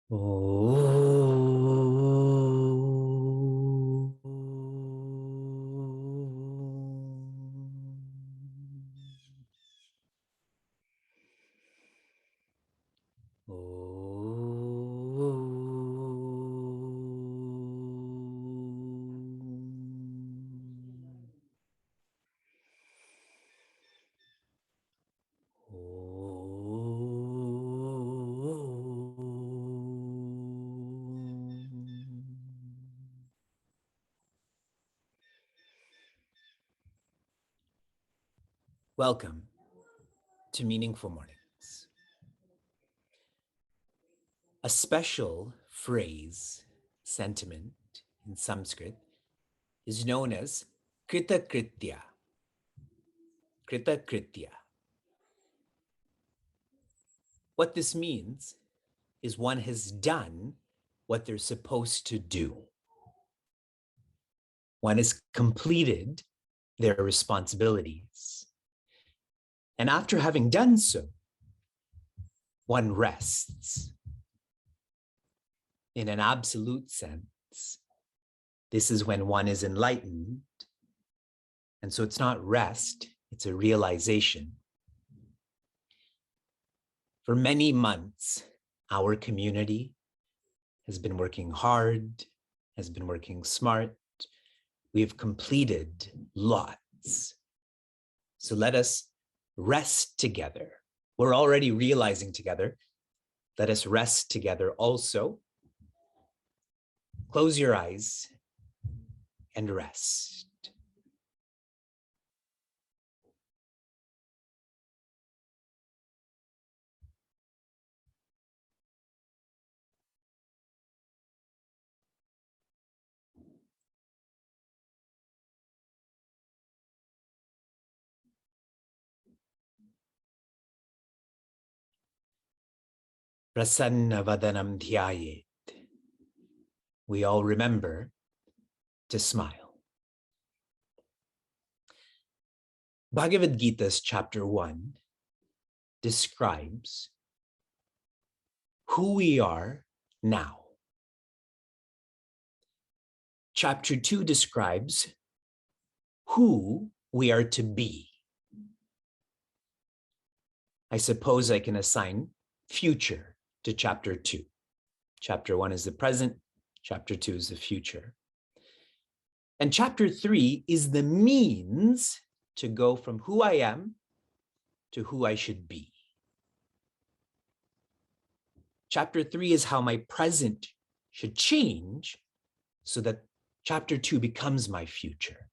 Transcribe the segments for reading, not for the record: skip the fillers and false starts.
Oh. Welcome to Meaningful Mornings. A special phrase, sentiment in Sanskrit is known as krita kritya. Krita kritya. What this means is one has done what they're supposed to do. One has completed their responsibilities. And after having done so, one rests. In an absolute sense, this is when one is enlightened. And so it's not rest, it's a realization. For many months, our community has been working hard, has been working smart. We have completed lots. So let us rest together. We're already realizing together. Let us rest together also. Close your eyes and rest. Prasanna vadanam dhyayet. We all remember to smile. Bhagavad Gita's chapter 1 describes who we are now. Chapter 2 describes who we are to be. I suppose I can assign future to chapter 2. Chapter 1 is the present, chapter 2 is the future. And chapter 3 is the means to go from who I am to who I should be. Chapter 3 is how my present should change so that chapter 2 becomes my future.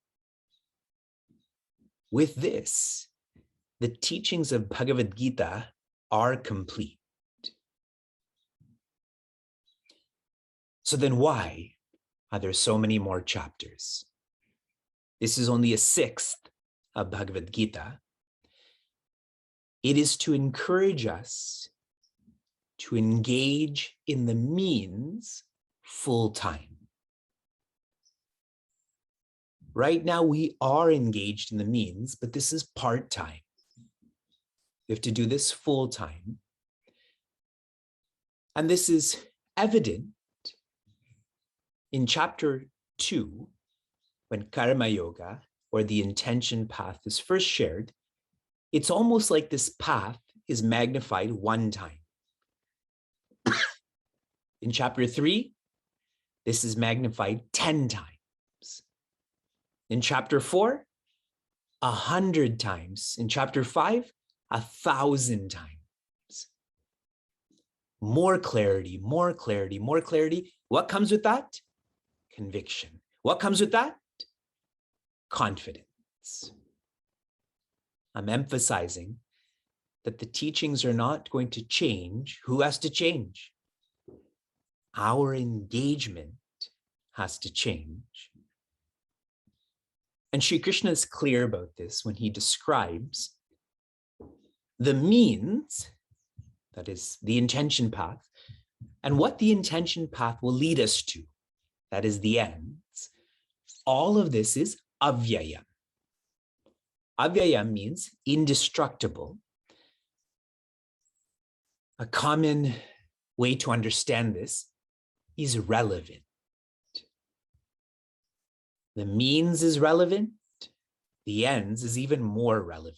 With this, the teachings of Bhagavad Gita are complete. So then why are there so many more chapters? This is only a sixth of Bhagavad Gita. It is to encourage us to engage in the means full time. Right now, we are engaged in the means, but this is part-time. We have to do this full time. And this is evident in chapter 2, when karma yoga, or the intention path, is first shared. It's almost like this path is magnified one time. In chapter 3, this is magnified 10 times. In chapter 4, 100 times. In chapter 5, 1,000 times. More clarity, more clarity, more clarity. What comes with that? Conviction. What comes with that? Confidence. I'm emphasizing that the teachings are not going to change. Who has to change? Our engagement has to change. And Sri Krishna is clear about this when he describes the means, that is the intention path, and what the intention path will lead us to, that is the ends. All of this is avyayam. Avyayam means indestructible. A common way to understand this is relevant. The means is relevant. The ends is even more relevant.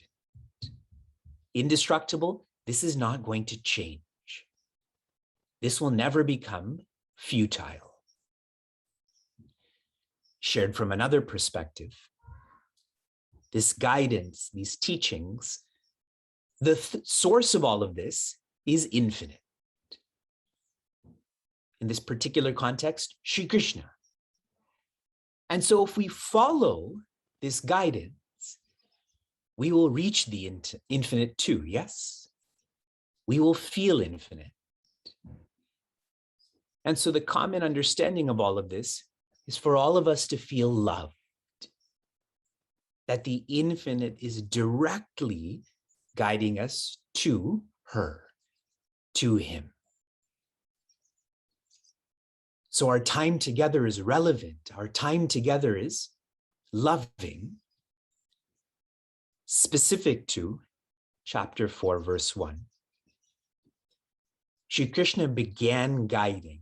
Indestructible, this is not going to change. This will never become futile. Shared from another perspective, this guidance, these teachings, the source of all of this is infinite. In this particular context, Sri Krishna. And so if we follow this guidance, we will reach the infinite too, yes? We will feel infinite. And so the common understanding of all of this is for all of us to feel loved, that the infinite is directly guiding us to her, to him. So our time together is relevant. Our time together is loving, specific to chapter 4, verse 1. Shri Krishna began guiding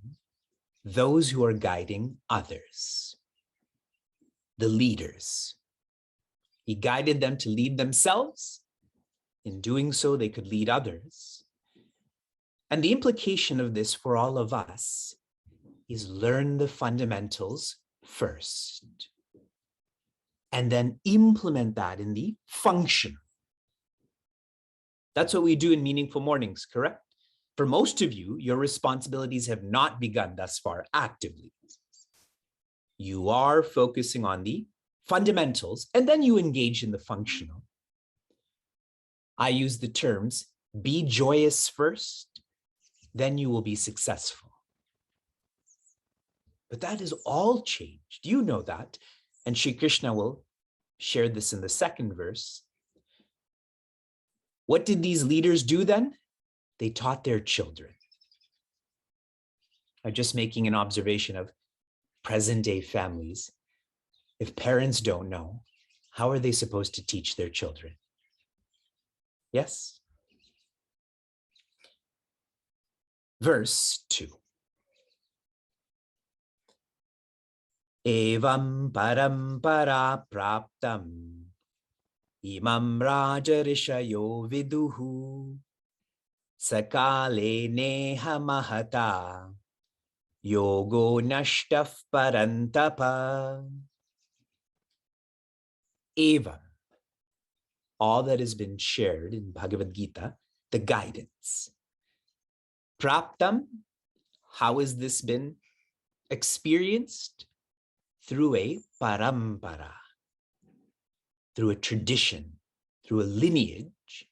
those who are guiding others, the leaders. He guided them to lead themselves. In doing so, they could lead others. And the implication of this for all of us is learn the fundamentals first, and then implement that in the function. That's what we do in Meaningful Mornings, correct? For most of you, your responsibilities have not begun thus far actively. You are focusing on the fundamentals, and then you engage in the functional. I use the terms, be joyous first, then you will be successful. But that is all changed. You know that. And Shri Krishna will share this in the second verse. What did these leaders do then? They taught their children. I'm just making an observation of present day families. If parents don't know, how are they supposed to teach their children? Yes? Verse 2. Evam parampara praptam imam rajarishayo viduhu sakale neha mahata yogo nashtaf parantapa. Evam, all that has been shared in Bhagavad Gita, the guidance. Praptam, how has this been experienced? Through a parampara, through a tradition, through a lineage.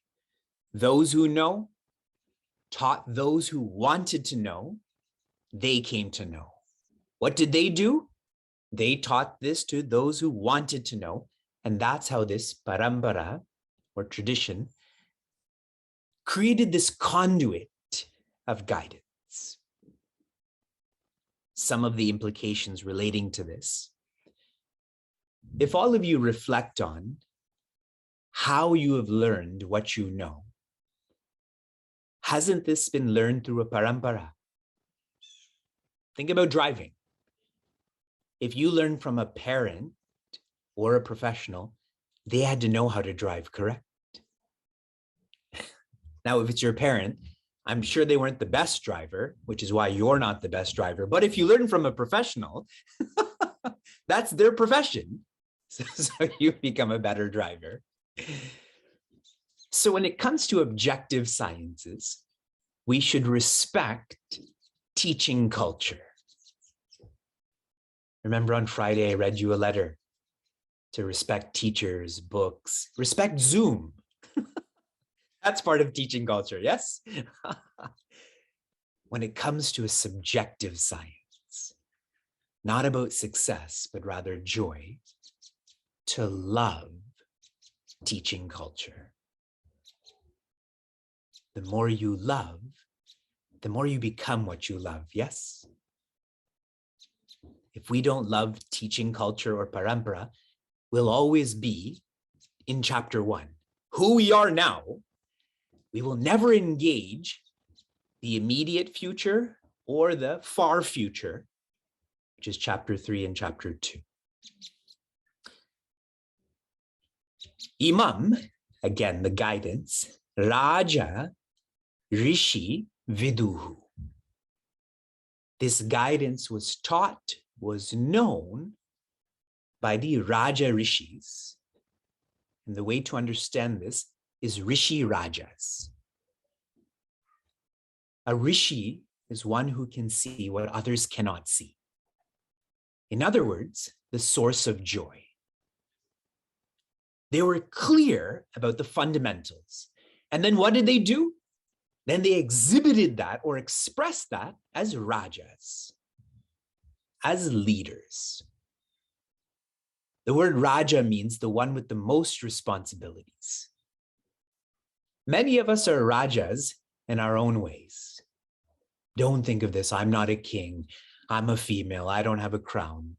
Those who know taught those who wanted to know, they came to know. What did they do? They taught this to those who wanted to know, and that's how this parampara, or tradition, created this conduit of guidance. Some of the implications relating to this. If all of you reflect on how you have learned what you know, hasn't this been learned through a parampara? Think about driving. If you learn from a parent or a professional, they had to know how to drive, correct? Now, if it's your parent, I'm sure they weren't the best driver, which is why you're not the best driver. But if you learn from a professional, that's their profession. So you become a better driver. So when it comes to objective sciences, we should respect teaching culture. Remember on Friday, I read you a letter to respect teachers, books, respect Zoom. That's part of teaching culture, yes? When it comes to a subjective science, not about success, but rather joy, to love teaching culture. The more you love, the more you become what you love, yes? If we don't love teaching culture or parampara, we'll always be in chapter 1. Who we are now, we will never engage the immediate future or the far future, which is chapter 3 and chapter 2. Imam, again, the guidance, Raja Rishi Viduhu. This guidance was taught, was known by the Raja Rishis. And the way to understand this is Rishi Rajas. A Rishi is one who can see what others cannot see. In other words, the source of joy. They were clear about the fundamentals. And then what did they do? Then they exhibited that or expressed that as Rajas, as leaders. The word Raja means the one with the most responsibilities. Many of us are Rajas in our own ways. Don't think of this, I'm not a king, I'm a female, I don't have a crown.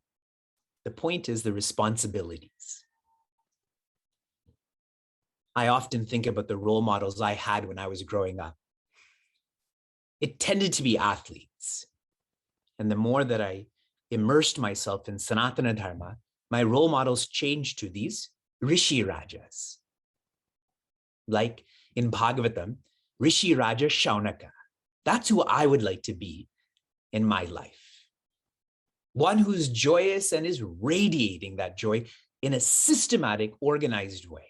The point is the responsibilities. I often think about the role models I had when I was growing up. It tended to be athletes. And the more that I immersed myself in Sanatana Dharma, my role models changed to these Rishi Rajas. Like in Bhagavatam, Rishi Raja Shaunaka. That's who I would like to be in my life. One who's joyous and is radiating that joy in a systematic, organized way.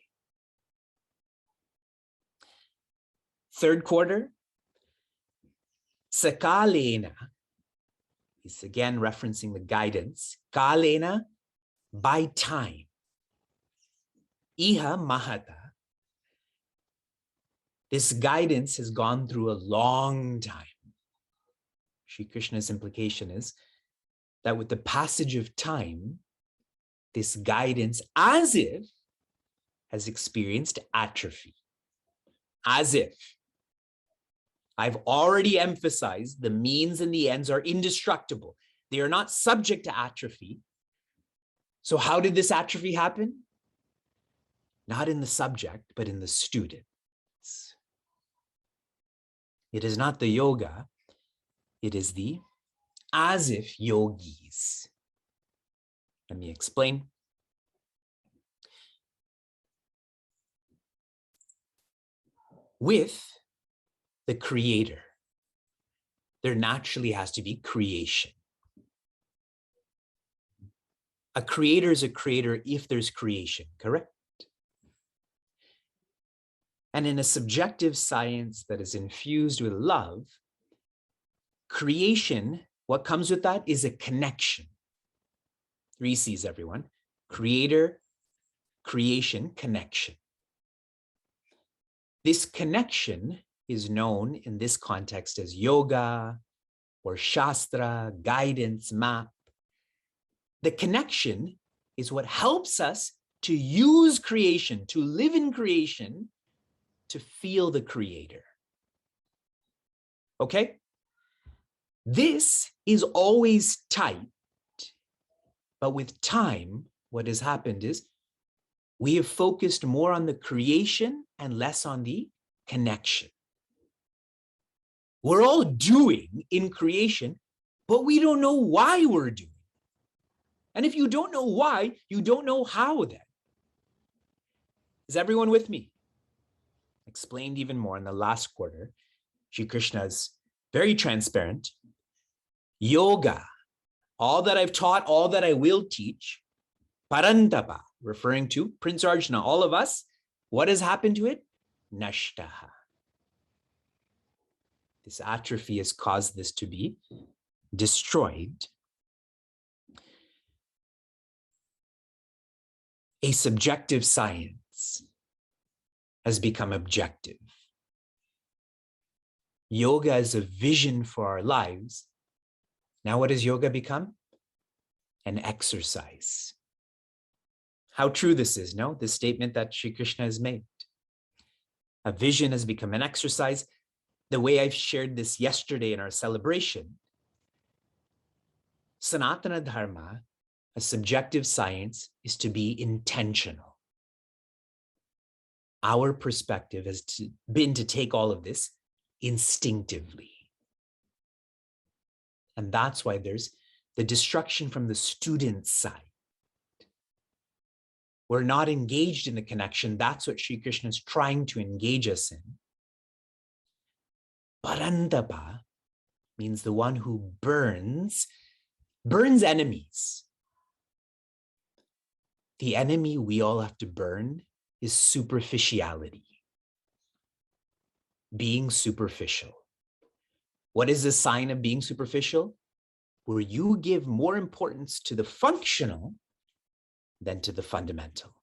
Third quarter, Sakalena is again referencing the guidance. Kalena, by time. Iha Mahata. This guidance has gone through a long time. Shri Krishna's implication is that with the passage of time, this guidance, as if, has experienced atrophy. As if. I've already emphasized the means and the ends are indestructible. They are not subject to atrophy. So how did this atrophy happen? Not in the subject, but in the student. It is not the yoga, it is the as if yogis. Let me explain. With the creator, there naturally has to be creation. A creator is a creator if there's creation, correct? And in a subjective science that is infused with love, creation, what comes with that is a connection. 3 C's, everyone. Creator, creation, connection. This connection is known in this context as yoga or shastra, guidance, map. The connection is what helps us to use creation, to live in creation, to feel the creator. Okay? This is always tight, but with time, what has happened is we have focused more on the creation and less on the connection. We're all doing in creation, but we don't know why we're doing. And if you don't know why, you don't know how then. Is everyone with me? Explained even more in the last quarter. Shri Krishna is very transparent. Yoga, all that I've taught, all that I will teach, parantapa, referring to Prince Arjuna, all of us, what has happened to it? Nashtaha. This atrophy has caused this to be destroyed. A subjective science has become objective. Yoga is a vision for our lives. Now what has yoga become? An exercise. How true this is, no? This statement that Shri Krishna has made. A vision has become an exercise. The way I've shared this yesterday in our celebration, Sanatana Dharma, a subjective science, is to be intentional. Our perspective has been to take all of this instinctively. And that's why there's the destruction from the student's side. We're not engaged in the connection. That's what Sri Krishna is trying to engage us in. Parantapa means the one who burns enemies. The enemy we all have to burn is superficiality, being superficial. What is the sign of being superficial? Where you give more importance to the functional than to the fundamental.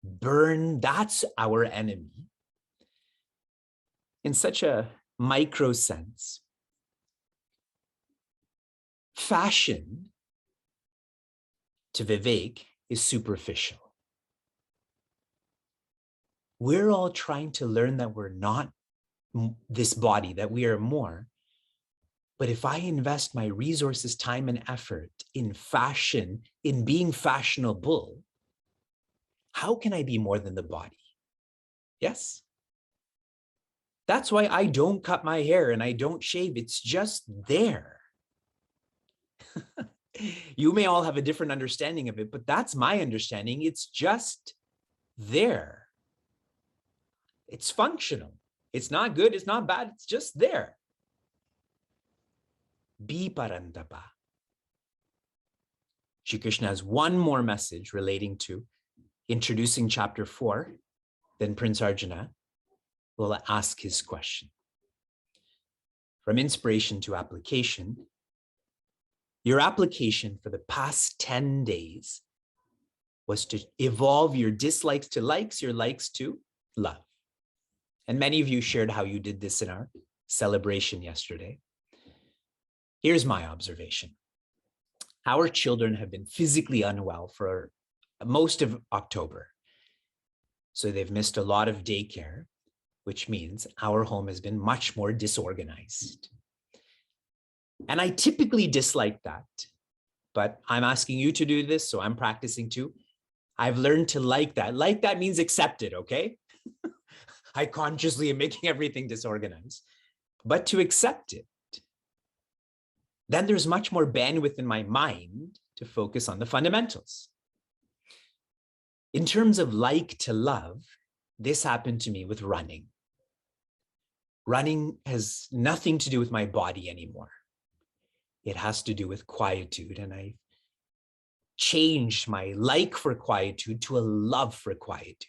Burn, that's our enemy. In such a micro sense, fashion to Vivek is superficial. We're all trying to learn that we're not this body, that we are more. But if I invest my resources, time, and effort in fashion, in being fashionable, how can I be more than the body? Yes. That's why I don't cut my hair and I don't shave. It's just there. You may all have a different understanding of it, but that's my understanding. It's just there. It's functional. It's not good. It's not bad. It's just there. Be parantapa. Shri Krishna has one more message relating to introducing chapter 4. Then Prince Arjuna will ask his question. From inspiration to application, your application for the past 10 days was to evolve your dislikes to likes, your likes to love. And many of you shared how you did this in our celebration yesterday. Here's my observation. Our children have been physically unwell for most of October. So they've missed a lot of daycare, which means our home has been much more disorganized. And I typically dislike that, but I'm asking you to do this, so I'm practicing too. I've learned to like that. Like that means accept it, okay? I consciously am making everything disorganized, but to accept it. Then there's much more bandwidth in my mind to focus on the fundamentals. In terms of like to love, this happened to me with running. Running has nothing to do with my body anymore. It has to do with quietude, and I changed my like for quietude to a love for quietude.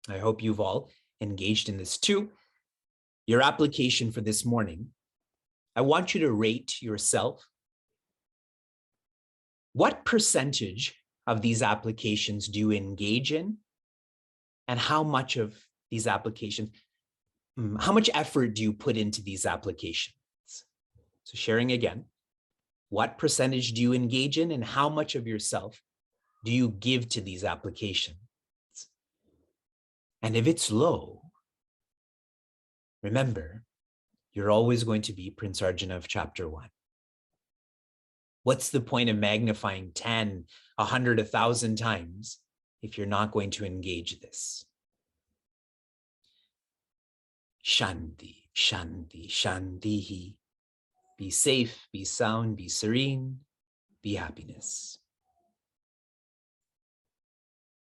I hope you've all engaged in this too. Your application for this morning, I want you to rate yourself. What percentage of these applications do you engage in? And how much of these applications, how much effort do you put into these applications? So sharing again, what percentage do you engage in and how much of yourself do you give to these applications? And if it's low, remember, you're always going to be Prince Arjuna of chapter 1. What's the point of magnifying 10, 100, 1,000 times if you're not going to engage this? Shanti, shanti, shantihi. Be safe, be sound, be serene, be happiness.